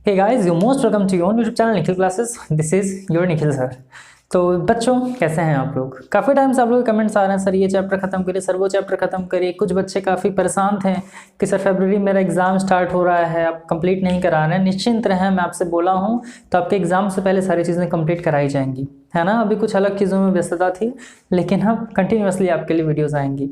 Hey guys, you most welcome to your YouTube channel Nikhil classes. This is your Nikhil sir. तो बच्चों, कैसे हैं आप लोग? काफ़ी टाइम से आप लोग के कमेंट्स आ रहे हैं, सर ये चैप्टर खत्म करिए, सर वो चैप्टर खत्म करिए। कुछ बच्चे काफ़ी परेशान थे कि सर फरवरी मेरा एग्ज़ाम स्टार्ट हो रहा है, आप कंप्लीट नहीं करा रहे हैं। निश्चिंत रहें, मैं आपसे बोला हूँ तो आपके एग्ज़ाम से पहले सारी चीज़ें कंप्लीट कराई जाएंगी, है ना। अभी कुछ अलग चीज़ों में व्यस्तता थी, लेकिन हम कंटिन्यूसली आपके लिए वीडियोज़ आएंगी।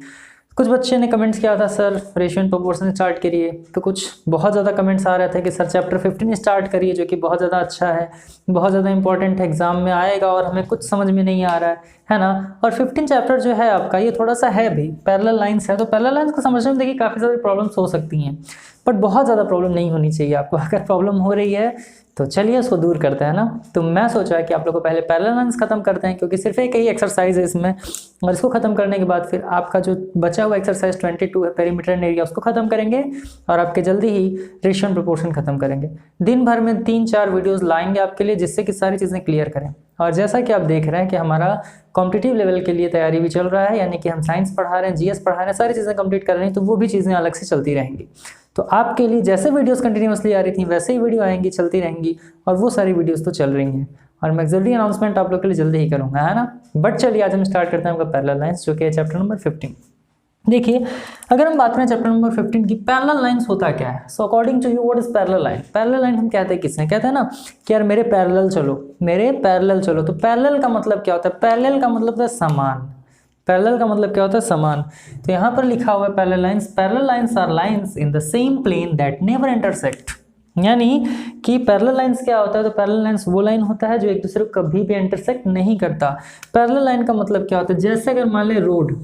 कुछ बच्चे ने कमेंट्स किया था sir ratio and proportion start करिए, तो कुछ बहुत ज़्यादा कमेंट्स आ रहे थे कि सर चैप्टर 15 स्टार्ट करिए, जो कि बहुत ज़्यादा अच्छा है, बहुत ज़्यादा इंपॉर्टेंट है, एग्जाम में आएगा और हमें कुछ समझ में नहीं आ रहा है ना। और 15 चैप्टर जो है आपका ये थोड़ा सा है भी पैरेलल लाइंस है, तो पैरेलल लाइंस को समझने में देखिए काफ़ी सारी प्रॉब्लम्स हो सकती हैं, बट बहुत ज़्यादा प्रॉब्लम नहीं होनी चाहिए आपको। अगर प्रॉब्लम हो रही है तो चलिए उसको दूर करते हैं ना। तो मैं सोचा कि आप लोग को पहले पैरेलल लाइंस खत्म करते हैं, क्योंकि सिर्फ एक ही एक्सरसाइज है इसमें, और इसको खत्म करने के बाद फिर आपका जो बचा हुआ एक्सरसाइज 22 है पेरीमीटर एंड एरिया, उसको खत्म करेंगे और आपके जल्दी ही रेशियो एंड प्रोपोर्शन खत्म करेंगे। दिन भर में 3-4 वीडियोस लाएंगे आपके लिए, जिससे कि सारी चीज़ें क्लियर करें। और जैसा कि आप देख रहे हैं कि हमारा कॉम्पिटिटिव लेवल के लिए तैयारी भी चल रहा है, यानी कि हम साइंस पढ़ा रहे हैं, जीएस पढ़ा रहे हैं, सारी चीज़ें कंप्लीट कर रहे हैं, तो वो भी चीज़ें अलग से चलती रहेंगी। तो आपके लिए जैसे वीडियोस कंटिन्यूसली आ रही थी वैसे ही वीडियो आएंगी, चलती रहेंगी, और वो सारी वीडियोस तो चल रही हैं, और मैं जल्दी अनाउंसमेंट आप लोग के लिए जल्दी ही करूँगा, है ना। बट चलिए आज हम स्टार्ट करते हैं आपका पैरेलल लाइंस, जो कि है चैप्टर नंबर 15। देखिए, अगर हम बात करें चैप्टर नंबर 15 की, पैरेलल लाइंस होता क्या है। So according to you what is parallel line? Parallel line हम कहते हैं किसने? कहते हैं ना कि यार मेरे पैरेलल चलो, मेरे पैरेलल चलो। तो पैरेलल का मतलब क्या होता है? पैरेलल का मतलब है समान। पैरेलल का मतलब क्या होता है? समान। तो यहाँ पर लिखा हुआ है parallel lines, parallel lines are lines in the same plane that never intersect. यानी कि पैरेलल लाइंस क्या होता है? तो पैरेलल लाइंस वो लाइन होता है जो एक दूसरे को कभी भी इंटरसेक्ट नहीं करता। पैरेलल लाइन का मतलब क्या होता है? जैसे अगर मान लें रोड,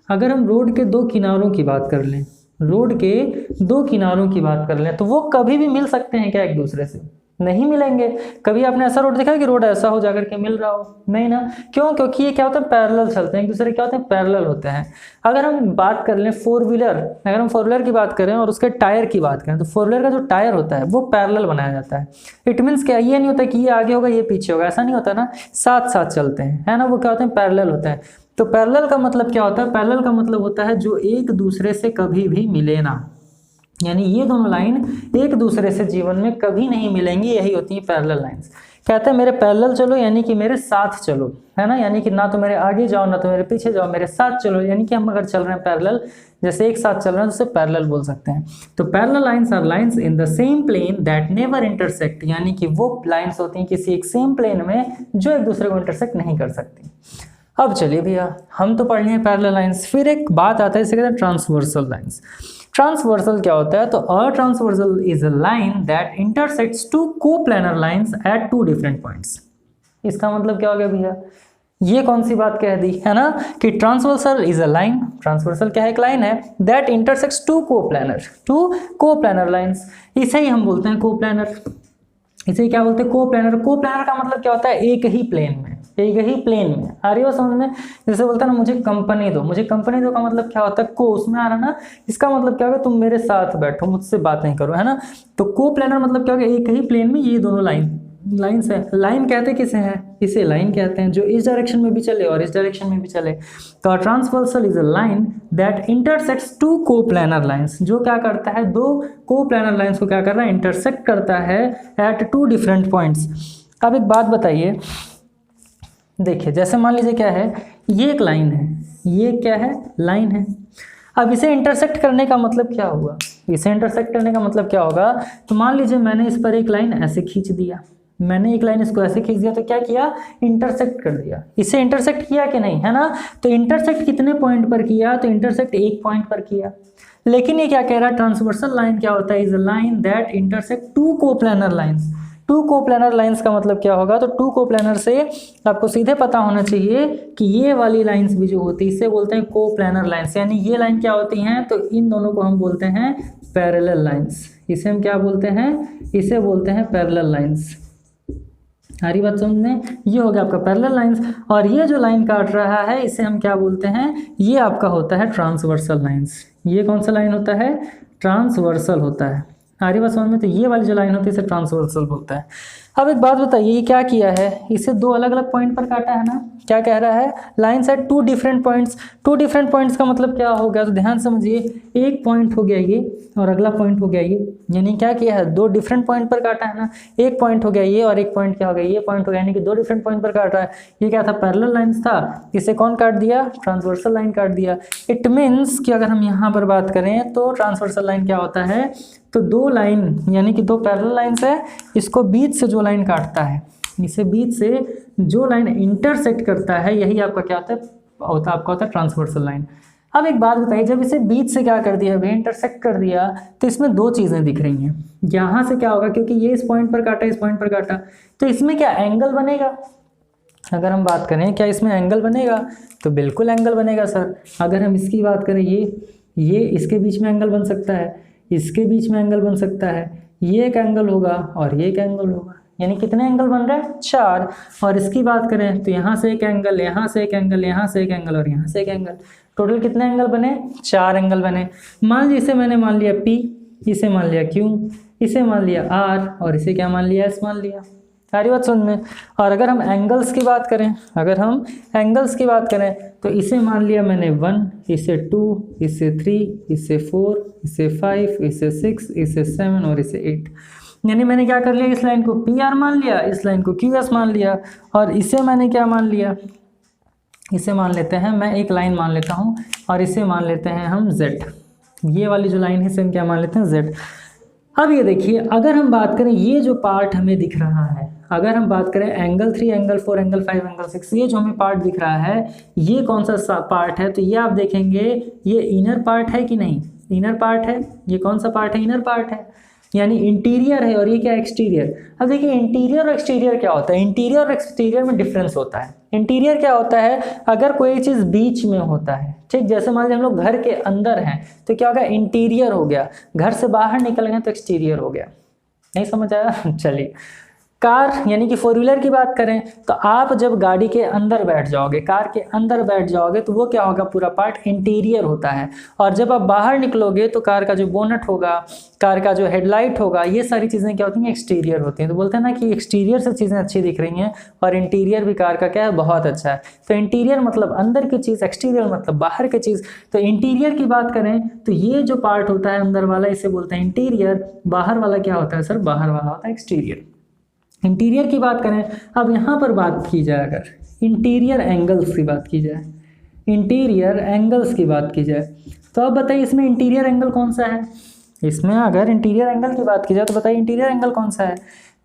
अगर हम रोड के दो किनारों की बात कर लें, रोड के दो किनारों की बात कर लें, तो वो कभी भी मिल सकते हैं क्या एक दूसरे से? नहीं मिलेंगे। कभी आपने ऐसा रोड देखा है कि रोड ऐसा हो जाकर के मिल रहा हो? नहीं ना। क्यों? क्योंकि ये क्या होता है? पैरेलल चलते हैं एक दूसरे, क्या होते हैं? पैरेलल होते हैं। अगर हम बात कर लें फोर व्हीलर, अगर हम फोर व्हीलर की बात करें और उसके टायर की बात करें, तो फोर व्हीलर का जो टायर होता है वो पैरेलल बनाया जाता है। इट मीन्स क्या? ये नहीं होता कि ये आगे होगा ये पीछे होगा, ऐसा नहीं होता ना, साथ साथ चलते हैं, है ना। वो क्या होते हैं? पैरेलल होते हैं। तो पैरेलल का मतलब क्या होता है? पैरेलल का मतलब होता है जो एक दूसरे से कभी भी मिले ना, यानी ये दोनों लाइन एक दूसरे से जीवन में कभी नहीं मिलेंगी, यही होती है पैरेलल लाइंस। कहते हैं मेरे पैरेलल चलो, यानी कि मेरे साथ चलो, है ना। यानी कि ना तो मेरे आगे जाओ ना तो मेरे पीछे जाओ, मेरे साथ चलो। यानी कि हम अगर चल रहे हैं पैरेलल, जैसे एक साथ चल रहे हैं, तो उसे पैरेलल बोल सकते हैं। तो parallel lines are lines in the same plane that never intersect, यानी कि वो लाइंस होती हैं किसी एक सेम प्लेन में जो एक दूसरे को इंटरसेक्ट नहीं कर सकती। अब चलिए भैया, हम तो पढ़ लिए पैरेलल लाइंस, फिर एक बात आता है इसे कहते हैं ट्रांसवर्सल लाइंस। ट्रांसवर्सल क्या होता है? तो a transversal is a line that intersects two coplanar lines at two different points. इसका मतलब क्या हो गया भैया? ये कौन सी बात कह दी, है ना, कि transversal is a line, transversal क्या है? एक लाइन है that intersects two coplanar lines. इसे ही हम बोलते हैं कोप्लानर। इसे क्या बोलते हैं? कोप्लानर। कोप्लानर का मतलब क्या होता है? एक ही प्लेन में, एक ही प्लेन में। आ रही हो समझ में? जैसे बोलता है ना मुझे कंपनी दो, मुझे कंपनी दो का मतलब क्या होता है? को, उसमें आ रहा ना, इसका मतलब क्या होगा? तुम मेरे साथ बैठो, मुझसे बात नहीं करो, है ना। तो कोप्लानर मतलब क्या होगा? एक ही प्लेन में ये दोनों लाइंस है। लाइन कहते किसे हैं? इसे लाइन कहते हैं जो इस डायरेक्शन में भी चले और इस डायरेक्शन में भी चले। तो transversal is a line that intersects two coplanar lines, जो क्या करता है? दो कोप्लानर लाइंस को क्या कर रहा है? इंटरसेक्ट करता है एट टू डिफरेंट पॉइंट्स। अब एक बात बताइए, देखिए जैसे मान लीजिए क्या है, ये एक लाइन है, ये क्या है? लाइन है। अब इसे इंटरसेक्ट करने का मतलब क्या हुआ? इसे इंटरसेक्ट करने का मतलब क्या होगा? तो मान लीजिए मैंने इस पर एक लाइन ऐसे खींच दिया, मैंने एक लाइन इसको ऐसे खींच दिया, तो क्या किया? इंटरसेक्ट कर दिया। इसे इंटरसेक्ट किया कि नहीं, है ना। तो इंटरसेक्ट कितने पॉइंट पर किया? तो इंटरसेक्ट एक पॉइंट पर किया। लेकिन ये क्या कह रहा है? ट्रांसवर्सल लाइन क्या होता है? Is a line that intersect two coplanar lines. Two coplanar lines का मतलब क्या होगा? तो टू कोप्लानर से आपको सीधे पता होना चाहिए कि ये वाली लाइंस भी जो होती है इसे बोलते हैं कोप्लानर लाइंस। यानी ये लाइन क्या होती हैं? तो इन दोनों को हम बोलते हैं पैरेलल लाइंस। इसे हम क्या बोलते हैं? इसे बोलते हैं पैरेलल लाइंस। सारी बात समझ में? ये हो गया आपका पैरेलल लाइंस। और ये जो लाइन काट रहा है इसे हम क्या बोलते हैं? ये आपका होता है ट्रांसवर्सल लाइंस। ये कौन सा लाइन होता है? ट्रांसवर्सल होता है। सारी बात समझ में? तो ये वाली जो लाइन होती है इसे ट्रांसवर्सल बोलता है। अब एक बात बताइए, ये क्या किया है, इसे दो अलग अलग पॉइंट पर काटा है ना। क्या कह रहा है, lines at two different points. Two different points का मतलब क्या हो गया, तो ध्यान समझिए, एक पॉइंट हो गया ये और अगला पॉइंट हो गया ये, यानी क्या किया है, दो डिफरेंट पॉइंट पर काटा है ना। एक पॉइंट हो गया ये और एक पॉइंट क्या हो गया, ये पॉइंट हो गया, यानी कि दो डिफरेंट पॉइंट पर काटा है। ये क्या था, पैरेलल लाइन्स था, इसे कौन काट दिया, ट्रांसवर्सल लाइन काट दिया। इट मीन्स कि अगर हम यहाँ पर बात करें तो ट्रांसवर्सल लाइन क्या होता है, तो दो लाइन यानी कि दो पैरेलल लाइन्स है, इसको बीच से जो लाइन काटता है, इसे बीच से जो लाइन इंटरसेक्ट करता है, यही आपका क्या होता है, आपका होता है ट्रांसवर्सल लाइन। अब एक बात बताइए, जब इसे बीच से क्या कर दिया, वे इंटरसेक्ट कर दिया, तो इसमें दो चीज़ें दिख रही हैं। यहाँ से क्या होगा, क्योंकि ये इस पॉइंट पर काटा, इस पॉइंट पर काटा, तो इसमें क्या एंगल बनेगा। अगर हम बात करें क्या इसमें एंगल बनेगा, तो बिल्कुल एंगल बनेगा सर। अगर हम इसकी बात करें, ये इसके बीच में एंगल बन सकता है, इसके बीच में एंगल बन सकता है, ये एक एंगल होगा और ये एक एंगल होगा, यानी कितने एंगल बन रहे हैं, 4। और इसकी बात करें तो यहाँ से एक एंगल, यहाँ से एक एंगल, यहाँ से एक एंगल और यहाँ से एक एंगल, टोटल कितने एंगल बने, 4 एंगल बने। मान लीजिए इसे मैंने मान लिया P, इसे मान लिया Q, इसे मान लिया R और इसे क्या मान लिया, S मान लिया। सारी बात समझ में। और अगर हम एंगल्स की बात करें, तो इसे मान लिया मैंने 1, इसे 2, इसे 3, इसे 4, इसे 5, इसे 6, इसे 7 और इसे 8। यानी मैंने क्या कर लिया, इस लाइन को PR मान लिया, इस लाइन को QS मान लिया, और इसे मैंने क्या मान लिया, इसे मान लेते हैं, मैं एक लाइन मान लेता हूँ और इसे मान लेते हैं हम Z। ये वाली जो लाइन है इसे हम क्या मान लेते हैं, Z। अब ये देखिए, अगर हम बात करें ये जो पार्ट हमें दिख रहा है, अगर हम बात करें एंगल 3, एंगल 4, एंगल 5, एंगल 6, ये जो हमें पार्ट दिख रहा है, ये कौन सा पार्ट है, तो ये आप देखेंगे ये इनर पार्ट है कि नहीं, इनर पार्ट है। ये कौन सा पार्ट है, इनर पार्ट है, यानी इंटीरियर है, और ये क्या, एक्सटीरियर। अब देखिए इंटीरियर और एक्सटीरियर क्या होता है, इंटीरियर और एक्सटीरियर में डिफरेंस होता है। इंटीरियर क्या होता है, अगर कोई चीज़ बीच में होता है, ठीक, जैसे मान लीजिए हम लोग घर के अंदर हैं तो क्या होगा, इंटीरियर हो गया, घर से बाहर निकल गए तो एक्सटीरियर हो गया। नहीं समझ आया, चलिए। कार यानी कि 4 व्हीलर की बात करें तो आप जब गाड़ी के अंदर बैठ जाओगे, कार के अंदर बैठ जाओगे, तो वो क्या होगा, पूरा पार्ट इंटीरियर होता है। और जब आप बाहर निकलोगे तो कार का जो बोनट होगा, कार का जो हेडलाइट होगा, ये सारी चीज़ें क्या होती हैं, एक्सटीरियर होती हैं। तो बोलते हैं ना कि एक्सटीरियर से चीज़ें अच्छी दिख रही हैं और इंटीरियर भी कार का क्या है, बहुत अच्छा है। तो इंटीरियर मतलब अंदर की चीज़, एक्सटीरियर मतलब बाहर की चीज़। तो इंटीरियर की बात करें तो ये जो पार्ट होता है अंदर वाला, इसे बोलते हैं इंटीरियर। बाहर वाला क्या होता है सर, बाहर वाला होता है एक्सटीरियर। इंटीरियर की बात करें, अब यहाँ पर बात की जाए, अगर इंटीरियर एंगल्स की बात की जाए, इंटीरियर एंगल्स की बात की जाए, तो अब बताइए इसमें इंटीरियर एंगल कौन सा है। इसमें अगर इंटीरियर एंगल की बात की जाए तो बताइए इंटीरियर एंगल कौन सा है।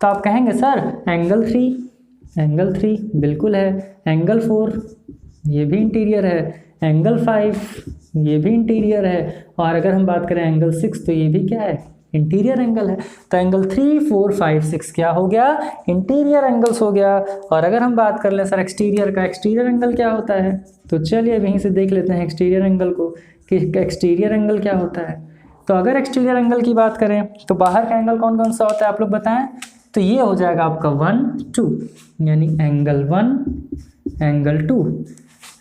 तो आप कहेंगे सर एंगल 3 बिल्कुल है, एंगल 4 ये भी इंटीरियर है, एंगल 5 ये भी इंटीरियर है, और अगर हम बात करें एंगल 6 तो ये भी क्या है, इंटीरियर एंगल है। तो एंगल 3, 4, 5, 6 क्या हो गया, इंटीरियर एंगल्स हो गया। और अगर हम बात कर लें सर एक्सटीरियर का, एक्सटीरियर एंगल क्या होता है, तो चलिए अब यहीं से देख लेते हैं एक्सटीरियर एंगल को कि एक्सटीरियर एंगल क्या होता है। तो अगर एक्सटीरियर एंगल की बात करें तो बाहर का एंगल कौन कौन सा होता है आप लोग बताएं। तो ये हो जाएगा आपका 1, 2, यानी एंगल 1, एंगल 2,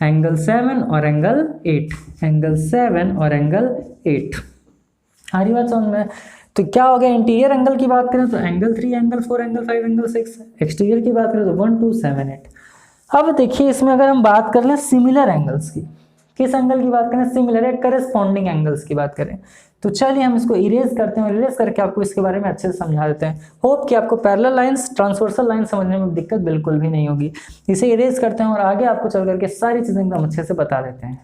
एंगल 7 और एंगल 8, एंगल 7 और एंगल 8। सारी बात समझ में। तो क्या हो गया, इंटीरियर एंगल की बात करें तो angle 3, angle 4, angle 5, angle 6, exterior की बात करें तो 1, 2, 7, 8। अब देखिए इसमें अगर हम बात कर लें सिमिलर एंगल्स की, किस एंगल की बात करें, सिमिलर है, करस्पॉन्डिंग एंगल्स की बात करें, तो चलिए हम इसको इरेज करते हैं और इरेज करके आपको इसके बारे में अच्छे से समझा देते हैं। होप कि आपको पैरेलल लाइंस, ट्रांसवर्सल लाइन समझने में दिक्कत बिल्कुल भी नहीं होगी। इसे इरेज करते हैं और आगे आपको चल करके सारी चीज़ें एकदम अच्छे से बता देते हैं।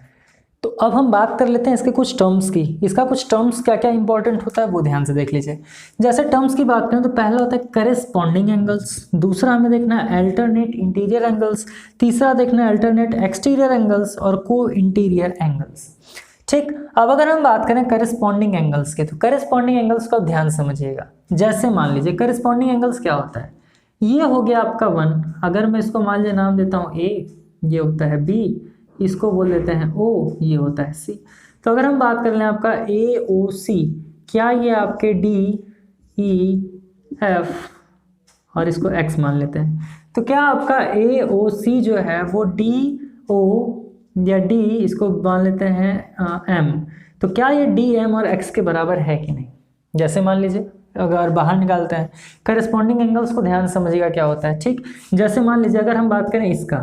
तो अब हम बात कर लेते हैं इसके कुछ टर्म्स की। इसका कुछ टर्म्स क्या क्या इंपॉर्टेंट होता है वो ध्यान से देख लीजिए। जैसे टर्म्स की बात करें तो पहला होता है करेस्पॉन्डिंग एंगल्स, दूसरा हमें देखना है अल्टरनेट इंटीरियर एंगल्स, तीसरा देखना है अल्टरनेट एक्सटीरियर एंगल्स और को इंटीरियर एंगल्स। ठीक, अब अगर हम बात करें करेस्पॉन्डिंग एंगल्स के, तो करेस्पॉन्डिंग एंगल्स को ध्यान समझिएगा। जैसे मान लीजिए करेस्पॉन्डिंग एंगल्स क्या होता है, ये हो गया आपका 1, अगर मैं इसको मान लीजिए नाम देता हूँ A, ये होता है B, इसको बोल देते हैं O, ये होता है C। तो अगर हम बात कर लें आपका AOC, क्या ये आपके D, E, F और इसको X मान लेते हैं, तो क्या आपका AOC जो है वो DO या D, इसको मान लेते हैं M, तो क्या ये D, M और X के बराबर है कि नहीं। जैसे मान लीजिए अगर बाहर निकालते हैं। करस्पॉन्डिंग एंगल्स को ध्यान से समझिएगा क्या होता है, ठीक। जैसे मान लीजिए अगर हम बात करें इसका,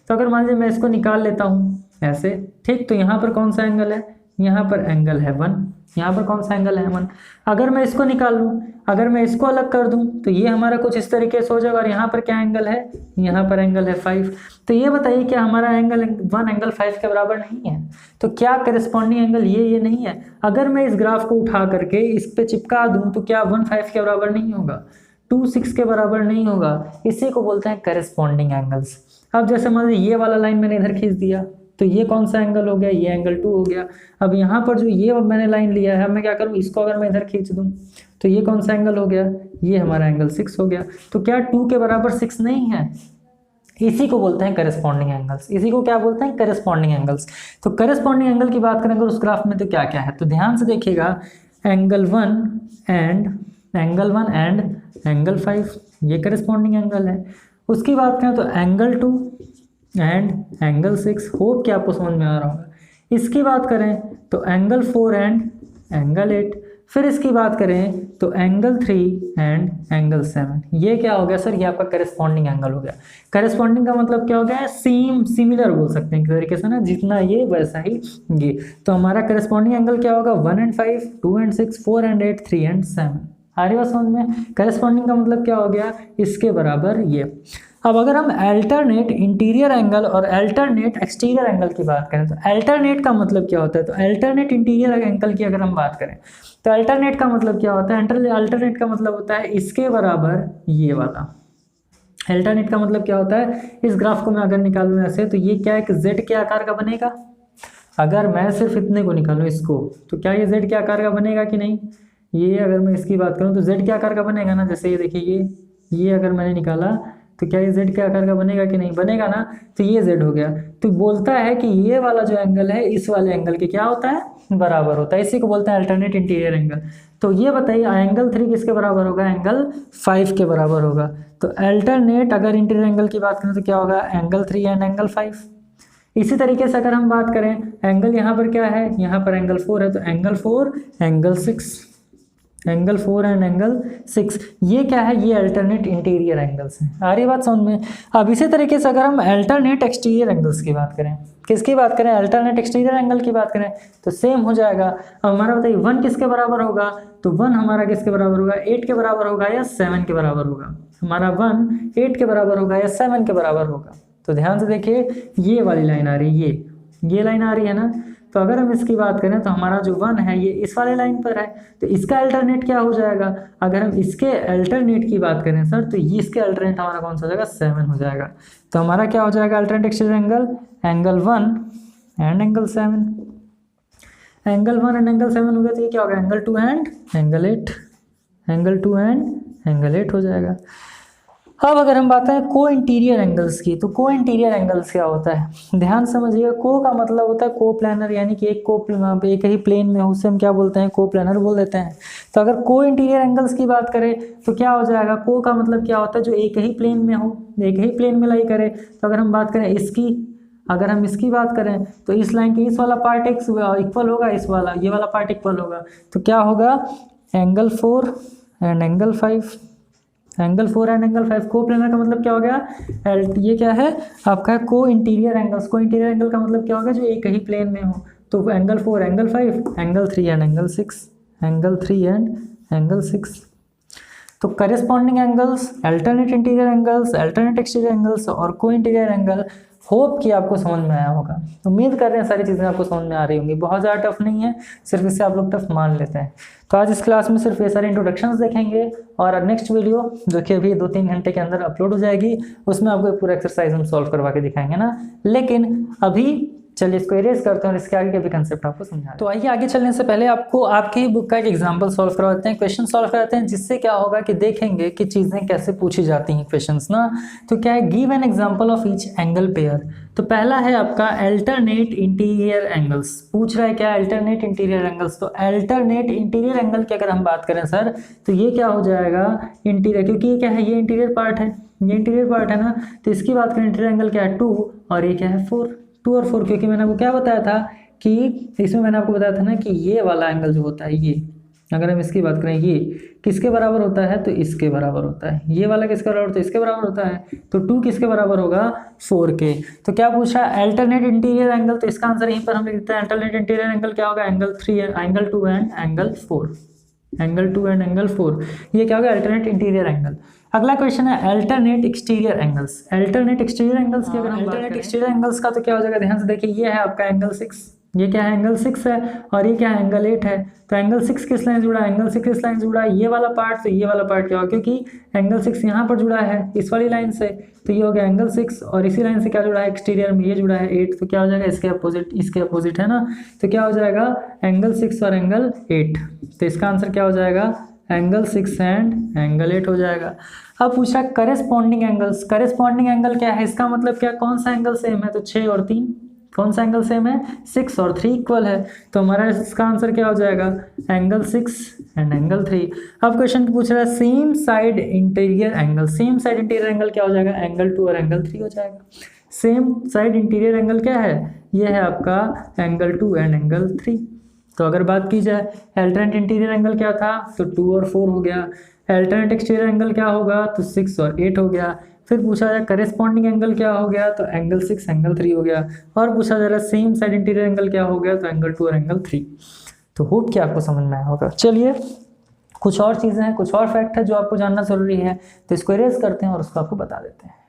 तो अगर मान लीजिए मैं इसको निकाल लेता हूँ ऐसे, ठीक। तो यहाँ पर कौन सा एंगल है, यहाँ पर एंगल है 1, यहाँ पर कौन सा एंगल है 1। अगर मैं इसको निकाल लूँ, अगर मैं इसको अलग कर दूँ तो ये हमारा कुछ इस तरीके से हो जाएगा। और यहाँ पर क्या एंगल है, यहाँ पर एंगल है 5। तो ये बताइए क्या हमारा एंगल 1 एंगल 5 के बराबर नहीं है। तो क्या करस्पॉन्डिंग एंगल ये नहीं है। अगर मैं इस ग्राफ को उठा करके इस पे चिपका दूँ तो क्या 1 5 के बराबर नहीं होगा, 2 6 के बराबर नहीं होगा। इसी को बोलते हैं करस्पॉन्डिंग एंगल्स। अब जैसे मान लीजिए ये वाला लाइन मैंने इधर खींच दिया तो ये कौन सा एंगल हो गया, ये एंगल 2 हो गया। अब यहाँ पर जो ये मैंने लाइन लिया है, अब मैं क्या करूँ, इसको अगर मैं इधर खींच दूँ तो ये कौन सा एंगल हो गया, ये हमारा एंगल 6 हो गया। तो क्या 2 के बराबर 6 नहीं है। इसी को बोलते हैं करस्पॉन्डिंग एंगल्स। इसी को क्या बोलते हैं, करस्पॉन्डिंग एंगल्स। तो करस्पॉन्डिंग एंगल की बात करें अगर उस ग्राफ में तो क्या क्या है, तो ध्यान से देखिएगा, एंगल 1 एंड एंगल 5 ये करस्पॉन्डिंग एंगल है। उसकी बात करें तो एंगल 2 एंड एंगल 6, होप कि आपको समझ में आ रहा होगा। इसकी बात करें तो एंगल 4 एंड एंगल 8। फिर इसकी बात करें तो एंगल 3 एंड एंगल 7। ये क्या हो गया सर, ये आपका करस्पॉन्डिंग एंगल हो गया। करस्पॉन्डिंग का मतलब क्या हो गया, सिमिलर बोल सकते हैं एक तरीके से ना, जितना ये वैसा ही ये। तो हमारा करस्पॉन्डिंग एंगल क्या होगा, 1 एंड 5, 2 एंड 6, 4 एंड 8, 3 एंड 7। आ रही बात समझ में। करस्पॉन्डिंग का मतलब क्या हो गया, इसके बराबर ये। अब अगर हम अल्टरनेट इंटीरियर एंगल और अल्टरनेट एक्सटीरियर एंगल की बात करें तो अल्टरनेट का मतलब क्या होता है, तो अल्टरनेट इंटीरियर एंगल की अगर हम बात करें तो अल्टरनेट का मतलब क्या होता है, अल्टरनेट का मतलब होता है इसके बराबर ये वाला। अल्टरनेट का मतलब क्या होता है, इस ग्राफ को मैं अगर निकालूं ऐसे तो ये क्या एक जेड के आकार का बनेगा। अगर मैं सिर्फ इतने को निकालूं इसको तो क्या ये जेड के आकार का बनेगा कि नहीं। ये अगर मैं इसकी बात करूं तो जेड के आकार का बनेगा ना। जैसे ये देखिए, ये अगर मैंने निकाला तो क्या ये जेड के आकार का बनेगा कि नहीं, बनेगा ना। तो ये जेड हो गया। तो बोलता है कि ये वाला जो एंगल है इस वाले एंगल के क्या होता है, बराबर होता है। इसी को बोलते हैं अल्टरनेट इंटीरियर एंगल। तो ये बताइए एंगल 3 किसके बराबर होगा, एंगल 5 के बराबर होगा। तो अल्टरनेट अगर इंटीरियर एंगल की बात करें तो क्या होगा, एंगल 3 एंड एंगल 5। इसी तरीके से अगर हम बात करें एंगल यहाँ पर क्या है, यहाँ पर एंगल 4 है तो angle 4 angle 6, angle 4 and angle 6। ये क्या है, ये अल्टरनेट इंटीरियर एंगल्स हैं। आ रही बात समझ में। अब इसी तरीके से अगर हम अल्टरनेट एक्सटीरियर एंगल्स की बात करें, किसकी बात करें, अल्टरनेट एक्सटीरियर एंगल की बात करें तो सेम हो जाएगा। अब हमारा बताइए 1 किसके बराबर होगा, तो 1 हमारा किसके बराबर होगा, 8 के बराबर होगा या 7 के बराबर होगा। हमारा 1 8 के बराबर होगा या 7 के बराबर होगा। तो ध्यान से देखिए, ये वाली लाइन आ रही है, ये लाइन आ रही है ना। तो अगर हम इसकी बात करें तो हमारा जो 1 है ये इस वाले लाइन पर है। तो इसका अल्टरनेट क्या हो जाएगा, अगर हम इसके अल्टरनेट की बात करें सर तो ये इसके अल्टरनेट हमारा कौन सा हो जाएगा, 7 हो जाएगा। तो हमारा क्या हो जाएगा alternate exterior angle, angle 1 and angle 7। Angle 1 and angle 7 हो गया तो ये क्या होगा, angle 2 and angle 8, angle 2 and angle 8 हो जाएगा। अब अगर हम बात करें को इंटीरियर एंगल्स की, तो को इंटीरियर एंगल्स क्या होता है, ध्यान समझिएगा। को का मतलब होता है को प्लानर, यानी कि एक ही प्लेन में हो, उसे हम क्या बोलते हैं, को प्लानर बोल देते हैं। तो अगर को इंटीरियर एंगल्स की बात करें तो क्या हो जाएगा, को का मतलब क्या होता है, जो एक ही प्लेन में हो, एक ही प्लेन में लाई करे। तो अगर हम बात करें इसकी, अगर हम इसकी बात करें तो इस लाइन के इस वाला पार्ट इक्वल होगा, इस वाला ये वाला पार्ट इक्वल होगा। तो क्या होगा, angle 4 and angle 5, angle 4 and angle 5। को प्लेनर का मतलब क्या हो गया, ये क्या है आपका को इंटीरियर एंगल्स। को इंटीरियर एंगल का मतलब क्या होगा, जो एक ही प्लेन में हो। तो angle 4 angle 5, angle 3 and angle 6, angle 3 and angle 6। तो corresponding angles, alternate interior angles, alternate exterior angles और को इंटीरियर एंगल, होप कि आपको समझ में आया होगा। उम्मीद कर रहे हैं सारी चीज़ें आपको समझ में आ रही होंगी। बहुत ज़्यादा टफ नहीं है, सिर्फ इससे आप लोग टफ मान लेते हैं। तो आज इस क्लास में सिर्फ ये सारे इंट्रोडक्शंस देखेंगे और नेक्स्ट वीडियो जो कि अभी 2-3 घंटे के अंदर अपलोड हो जाएगी, उसमें आपको पूरा एक्सरसाइज हम सॉल्व करवा के दिखाएंगे ना। लेकिन अभी चलिए इसको इरेज करते हैं और इसके आगे के भी कंसेप्ट आपको समझा। तो आइए आगे चलने से पहले आपको आपकी ही बुक का एक एग्जांपल सॉल्व करवाते हैं, क्वेश्चन सॉल्व कराते हैं, जिससे क्या होगा कि देखेंगे कि चीज़ें कैसे पूछी जाती हैं क्वेश्चंस ना। तो क्या है, give an example of each angle pair. तो पहला है आपका अल्टरनेट इंटीरियर एंगल्स, पूछ रहा है क्या, अल्टरनेट इंटीरियर एंगल्स। तो अल्टरनेट इंटीरियर एंगल की अगर हम बात करें सर तो ये क्या हो जाएगा, इंटीरियर, क्योंकि ये क्या है, ये इंटीरियर पार्ट है, ये इंटीरियर पार्ट है ना। तो इसकी बात करें इंटीरियर एंगल क्या है, 2 और ये क्या है 4, 2 और 4। क्योंकि मैंने आपको क्या बताया था कि इसमें मैंने आपको बताया था ना कि ये वाला एंगल जो होता है, अगर हम इसकी बात करें ये किसके बराबर होता है तो इसके बराबर होता है, ये वाला किसके बराबर होता है इसके बराबर होता है, तो 2 किसके बराबर होगा 4 के। तो क्या पूछा अल्टरनेट इंटीरियर एंगल, तो इसका आंसर यहीं पर हम लिख देते हैं अल्टरनेट इंटीरियर एंगल क्या होगा angle 3 angle 2 and angle 4, angle 2 and angle 4, ये क्या होगा अल्टरनेट इंटीरियर एंगल। अगला क्वेश्चन है alternate exterior angles. Alternate exterior angles की अगर हम अल्टरनेट एक्सटीरियर एंगल्स का तो क्या हो जाएगा, ध्यान से देखिए ये है आपका एंगल 6, ये क्या है एंगल 6 है और ये क्या है एंगल 8 है। तो एंगल 6 किस लाइन से जुड़ा है, एंगल 6 किस लाइन से जुड़ा है, ये वाला पार्ट, तो ये वाला पार्ट क्या होगा क्योंकि एंगल 6 यहाँ पर जुड़ा है इस वाली लाइन से, तो ये हो गया एंगल 6 और इसी लाइन से क्या जुड़ा है एक्सटीरियर में ये जुड़ा है 8, तो क्या हो जाएगा इसके अपोजिट है ना, तो क्या हो जाएगा एंगल 6 और एंगल 8, तो इसका आंसर क्या हो जाएगा एंगल 6 एंड एंगल 8 हो जाएगा। अब पूछा करेस्पॉन्डिंग एंगल्स, करेस्पॉन्डिंग एंगल क्या है, इसका मतलब क्या कौन सा एंगल सेम है, तो 6 और 3, कौन सा एंगल सेम है 6 और 3 इक्वल है, तो हमारा इसका आंसर क्या हो जाएगा एंगल 6 एंड एंगल 3। अब क्वेश्चन पूछ रहा है same side interior angle, same side interior angle क्या हो जाएगा एंगल 2 और एंगल 3 हो जाएगा। सेम साइड इंटीरियर एंगल क्या है, ये है आपका एंगल 2 एंड एंगल 3। तो अगर बात की जाए अल्टरनेट इंटीरियर एंगल क्या था, तो 2 और 4 हो गया, अल्टरनेट एक्सटीरियर एंगल क्या होगा, तो 6 और 8 हो गया। फिर पूछा जाए करेस्पॉन्डिंग एंगल क्या हो गया, तो एंगल 6 एंगल 3 हो गया, और पूछा जा रहा है सेम साइड इंटीरियर एंगल क्या हो गया, तो एंगल 2 और एंगल 3। तो होप कि आपको समझ में आया होगा। चलिए कुछ और चीज़ें हैं, कुछ और फैक्ट है जो आपको जानना ज़रूरी है, तो इसको इरेज करते हैं और उसको आपको बता देते हैं।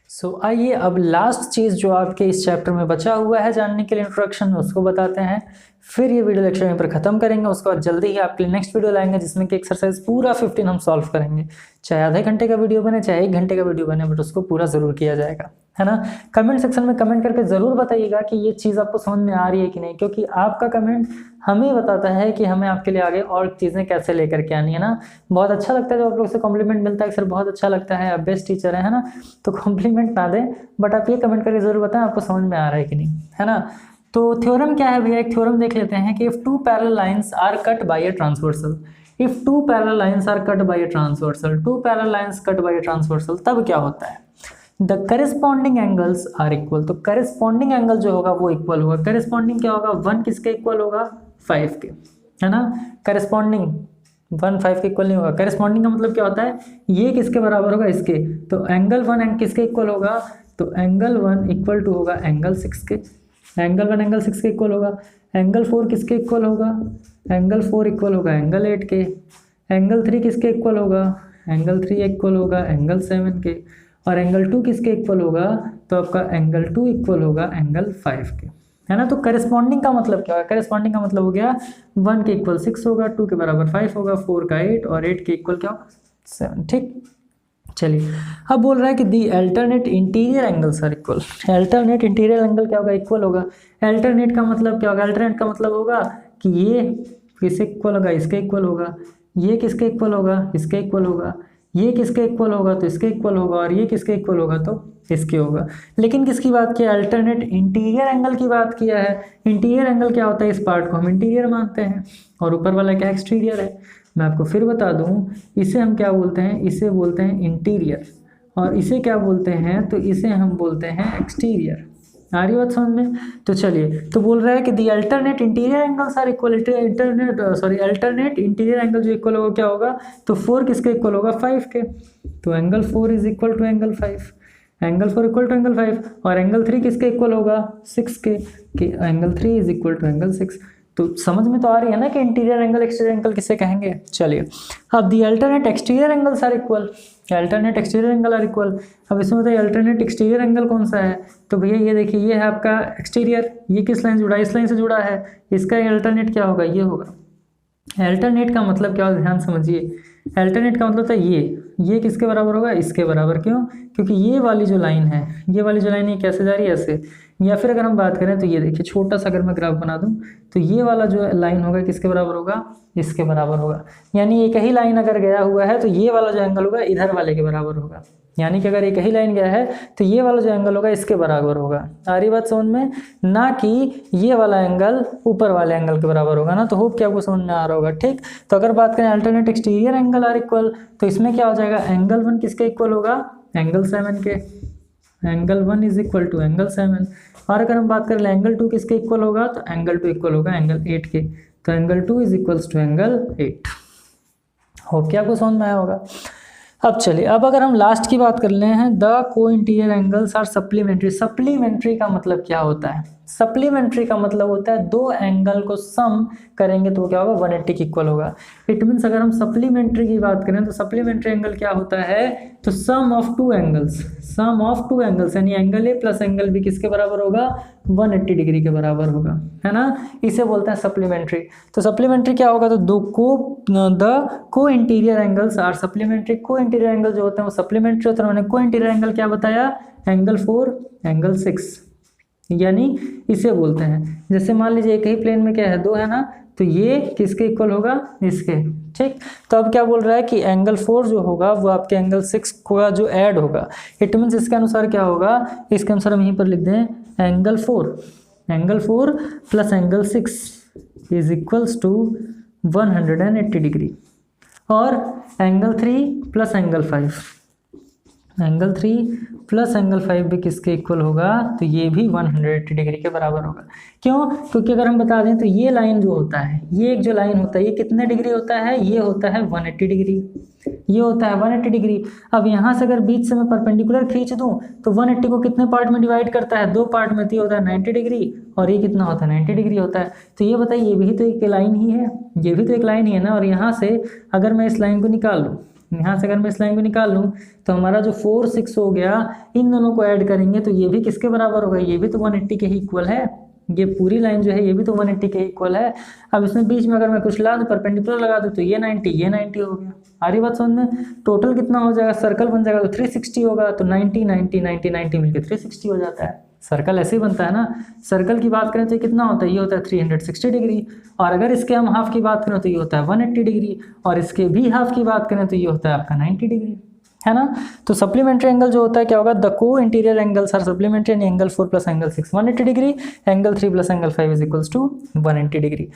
सो आइए अब लास्ट चीज़ जो आपके इस चैप्टर में बचा हुआ है जानने के लिए इंट्रोडक्शन में, उसको बताते हैं, फिर ये वीडियो लेक्चर यहीं पर ख़त्म करेंगे। उसके बाद जल्दी ही आपके लिए नेक्स्ट वीडियो लाएंगे जिसमें कि एक्सरसाइज पूरा 15 हम सॉल्व करेंगे, चाहे आधे घंटे का वीडियो बने चाहे 1 घंटे का वीडियो बने, बट उसको पूरा ज़रूर किया जाएगा, है ना। कमेंट सेक्शन में कमेंट करके ज़रूर बताइएगा कि ये चीज़ आपको समझ में आ रही है कि नहीं, क्योंकि आपका कमेंट हमें बताता है कि हमें आपके लिए आगे और चीज़ें कैसे लेकर के आनी है ना। बहुत अच्छा लगता है जब आप लोग से कॉम्प्लीमेंट मिलता है, सर बहुत अच्छा लगता है, आप बेस्ट टीचर है ना, तो कॉम्प्लीमेंट ना दें, बट आप ये कमेंट करके ज़रूर बताएं आपको समझ में आ रहा है कि नहीं, है ना। तो थ्योरम क्या है भैया, एक थ्योरम देख लेते हैं कि if 2 parallel lines are cut by a transversal, if 2 parallel lines are cut by a transversal, 2 parallel lines cut by a transversal, तब क्या होता है, the corresponding angles are equal. तो करेस्पॉन्डिंग एंगल जो होगा वो इक्वल होगा। करेस्पॉन्डिंग क्या होगा, 1 किसके इक्वल होगा 5 के, है ना। करेस्पॉन्डिंग 1 5 के इक्वल नहीं होगा। करेस्पॉन्डिंग का मतलब क्या होता है, ये किसके बराबर होगा इसके, तो एंगल 1 किसके इक्वल होगा, तो एंगल 1 इक्वल टू होगा एंगल 6 के, एंगल 1 एंगल 6 के इक्वल होगा। एंगल 4 किसके इक्वल होगा, एंगल 4 इक्वल होगा एंगल 8 के। एंगल 3 किसके इक्वल होगा, एंगल 3 इक्वल होगा एंगल 7 के। और एंगल 2 किसके इक्वल होगा, तो आपका एंगल 2 इक्वल होगा एंगल 5 के, है ना। तो करेस्पॉन्डिंग का मतलब क्या होगा, करेस्पॉन्डिंग का मतलब हो गया 1 के इक्वल 6 होगा, 2 के बराबर 5 होगा, 4 का 8 और 8 के इक्वल क्या होगा 7, ठीक। चलिए अब बोल रहा है कि the alternate interior angles are equal. Alternate interior angle क्या होगा, इक्वल होगा। अल्टरनेट का मतलब क्या होगा, अल्टरनेट का मतलब होगा कि ये किसके इक्वल होगा, इसके इक्वल होगा, ये किसके इक्वल होगा, इसके इक्वल होगा, ये किसके इक्वल होगा, तो इसके इक्वल होगा, और ये किसके इक्वल होगा, तो इसके होगा। लेकिन किसकी बात किया, अल्टरनेट इंटीरियर एंगल की बात किया है। इंटीरियर एंगल क्या होता है, इस पार्ट को हम इंटीरियर मानते हैं और ऊपर वाला क्या एक्सटीरियर है। मैं आपको फिर बता दूं, इसे हम क्या बोलते हैं, इसे बोलते हैं इंटीरियर, और इसे क्या बोलते हैं, तो इसे हम बोलते हैं एक्सटीरियर। आ रही बात समझ में। तो चलिए, तो बोल रहा है कि the alternate interior angles are equal, alternate interior angle जो इक्वल होगा क्या होगा, तो 4 किसके इक्वल होगा 5 के, तो angle 4 is equal to angle 5, angle 4 equal to angle 5। और एंगल 3 किसके इक्वल होगा 6 के, कि angle 3 is equal to angle 6। तो समझ में तो आ रही है ना कि इंटीरियर एंगल एक्सटीरियर एंगल किसे कहेंगे। चलिए अब the alternate exterior angles are equal, alternate exterior angle are equal. अब इसमें बताइए अल्टरनेट एक्सटीरियर एंगल कौन सा है, तो भैया ये देखिए, ये है आपका एक्सटीरियर, ये किस लाइन से जुड़ा है, इस लाइन से जुड़ा है, इसका अल्टरनेट क्या होगा, ये होगा। अल्टरनेट का मतलब क्या होगा, ध्यान समझिए, अल्टरनेट का मतलब था ये किसके बराबर होगा, इसके बराबर। क्यों, क्योंकि ये वाली जो लाइन है, ये वाली जो लाइन है कैसे जा रही है, ऐसे। या फिर अगर हम बात करें तो ये देखिए, छोटा सा अगर मैं ग्राफ बना दूं, तो ये वाला जो लाइन होगा किसके बराबर होगा, इसके बराबर होगा। यानी एक ही लाइन अगर गया हुआ है तो ये वाला जो एंगल होगा इधर वाले के बराबर होगा। यानी कि अगर एक ही लाइन गया है तो ये वाला जो एंगल होगा इसके बराबर होगा। सारी बात समझ में, ना कि ये वाला एंगल ऊपर वाले एंगल के बराबर होगा ना। तो होप कि आपको समझ में आ रहा होगा, ठीक। तो अगर बात करें alternate exterior angle are equal, तो इसमें क्या हो जाएगा, एंगल 1 किसके इक्वल होगा, एंगल 7 के, angle 1 is equal to angle 7। और अगर हम बात करें एंगल 2 किसके इक्वल होगा, तो एंगल 2 इक्वल होगा एंगल 8 के। तो angle 2 is equals to angle 8। Hope कि आपको समझ में आया होगा। अब चलिए, अब अगर हम लास्ट की बात कर ले हैं, the co-interior angles are supplementary. Supplementary का मतलब क्या होता है? सप्लीमेंट्री का मतलब होता है दो एंगल को सम करेंगे तो क्या होगा, 180 के इक्वल होगा। इट मीन्स अगर हम सप्लीमेंट्री की बात करें तो सप्लीमेंट्री एंगल क्या होता है, तो सम ऑफ टू एंगल्स यानी angle A plus angle B किसके बराबर होगा, 180 डिग्री के बराबर होगा, है ना। इसे बोलते हैं सप्लीमेंट्री। तो सप्लीमेंट्री क्या होगा, तो the co-interior angles are supplementary. को इंटीरियर एंगल जो होते हैं वो सप्लीमेंट्री होते हैं। उन्होंने को इंटीरियर एंगल क्या बताया, एंगल 4 एंगल 6, यानी इसे बोलते हैं। जैसे मान लीजिए एक ही प्लेन में क्या है, 2 है ना, तो ये किसके इक्वल होगा, इसके, ठीक। तो अब क्या बोल रहा है कि एंगल 4 जो होगा वो आपके एंगल 6 का जो ऐड होगा, इट मीन्स इसके अनुसार क्या होगा, इसके अनुसार हम यहीं पर लिख दें angle 4 plus angle 6 is equals to 180 degree. और एंगल 3 प्लस एंगल 5 भी किसके इक्वल होगा, तो ये भी 180 डिग्री के बराबर होगा। क्यों? क्योंकि अगर हम बता दें तो ये लाइन जो होता है, ये एक जो लाइन होता है, ये कितने डिग्री होता है, ये होता है 180 डिग्री, ये होता है 180 डिग्री। अब यहाँ से अगर बीच से मैं परपेंडिकुलर खींच दूं तो 180 को कितने पार्ट में डिवाइड करता है, 2 पार्ट में, तो ये होता है 90 डिग्री, और ये कितना होता है, 90 डिग्री होता है। तो ये बताइए, ये भी तो एक लाइन ही है, ये भी तो एक लाइन ही है ना। और यहाँ से अगर मैं इस लाइन को निकाल लूँ, तो हमारा जो 4 6 हो गया, इन दोनों को ऐड करेंगे तो ये भी किसके बराबर होगा, ये भी तो 180 के ही इक्वल है। ये पूरी लाइन जो है ये भी तो 180 के इक्वल है। अब इसमें बीच में अगर मैं कुछ ला दूँ, परपेंडिकुलर लगा दूँ, तो ये 90 हो गया। आ रही बात समझ में? टोटल कितना हो जाएगा, सर्कल बन जाएगा तो 360 होगा, तो 90 मिलकर 360 हो जाता है। सर्कल ऐसे ही बनता है ना। सर्कल की बात करें तो ये कितना होता है, ये होता है 360 डिग्री। और अगर इसके हम हाफ की बात करें तो ये होता है 180 डिग्री, और इसके भी हाफ की बात करें तो ये होता है आपका 90 डिग्री, है ना। तो सप्लीमेंट्री एंगल जो होता है क्या होगा, the co-interior angles are supplementary यानी angle 4 plus angle 6 180 degree, angle 3 plus angle 5 is equals to 180 degree.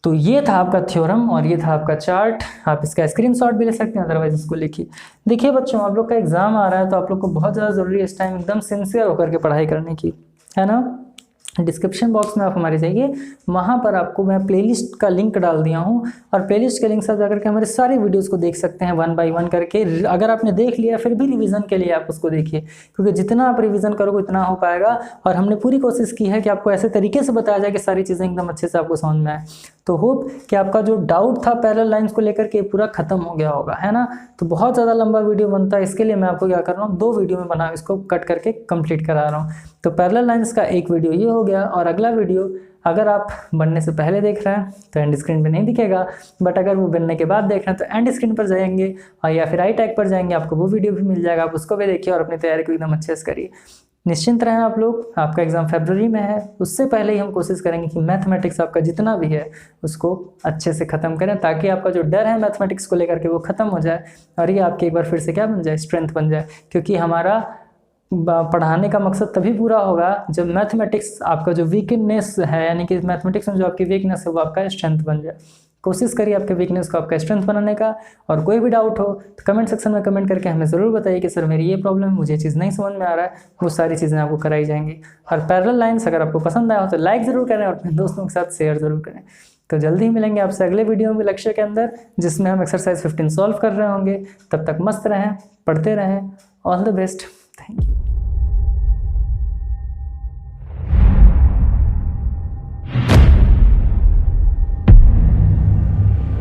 तो ये था आपका थ्योरम और ये था आपका चार्ट। आप इसका स्क्रीनशॉट भी ले सकते हैं, अदरवाइज इसको लिखिए। देखिए बच्चों, आप लोग का एग्जाम आ रहा है तो आप लोग को बहुत ज़्यादा ज़रूरी है इस टाइम एकदम सिंसियर होकर के पढ़ाई करने की, है ना। डिस्क्रिप्शन बॉक्स में आप हमारे जाइए, वहाँ पर आपको मैं प्लेलिस्ट का लिंक डाल दिया हूँ, और प्लेलिस्ट के लिंक से जाकर के हमारे सारे वीडियोस को देख सकते हैं 1 बाय 1 करके। अगर आपने देख लिया फिर भी रिवीजन के लिए आप उसको देखिए, क्योंकि जितना आप रिवीजन करोगे उतना हो पाएगा। और हमने पूरी कोशिश की है कि आपको ऐसे तरीके से बताया जाए कि सारी चीज़ें एकदम अच्छे से आपको समझ में आए। तो होप कि आपका जो डाउट था पैरेलल लाइंस को लेकर के पूरा खत्म हो गया होगा, है ना। तो बहुत ज़्यादा लंबा वीडियो बनता है, इसके लिए मैं आपको क्या कर रहा हूँ, 2 वीडियो में बना इसको कट करके कंप्लीट करा रहा हूँ। तो पैरेलल लाइंस का एक वीडियो ये हो गया, और अगला वीडियो अगर आप बनने से पहले देख रहे हैं तो एंड स्क्रीन पे नहीं दिखेगा, बट अगर वो बनने के बाद देख रहे हैं तो एंड स्क्रीन पर जाएंगे और या फिर आई टैग पर जाएंगे, आपको वो वीडियो भी मिल जाएगा। आप उसको भी देखिए और अपनी तैयारी को एकदम अच्छे से करिए। निश्चिंत रहें आप लोग, आपका एग्जाम फरवरी में है, उससे पहले ही हम कोशिश करेंगे कि मैथमेटिक्स आपका जितना भी है उसको अच्छे से ख़त्म करें, ताकि आपका जो डर है मैथमेटिक्स को लेकर के वो ख़त्म हो जाए, और ये आपकी एक बार फिर से क्या बन जाए, स्ट्रेंथ बन जाए। क्योंकि हमारा पढ़ाने का मकसद तभी पूरा होगा जब मैथमेटिक्स आपका जो वीकनेस है, यानी कि मैथमेटिक्स में जो आपकी वीकनेस है वो आपका स्ट्रेंथ बन जाए। कोशिश करिए आपके वीकनेस को आपका स्ट्रेंथ बनाने का। और कोई भी डाउट हो तो कमेंट सेक्शन में कमेंट करके हमें ज़रूर बताइए कि सर मेरी ये प्रॉब्लम है, मुझे ये चीज़ नहीं समझ में आ रहा है। वो सारी चीज़ें आपको कराई जाएंगी। और पैरेलल लाइंस अगर आपको पसंद आया हो तो लाइक ज़रूर करें और अपने दोस्तों के साथ शेयर ज़रूर करें। तो जल्दी ही मिलेंगे आपसे अगले वीडियो में लेक्चर के अंदर, जिसमें हम एक्सरसाइज 15 सॉल्व कर रहे होंगे। तब तक मस्त रहें, पढ़ते रहें। All the best, thank you.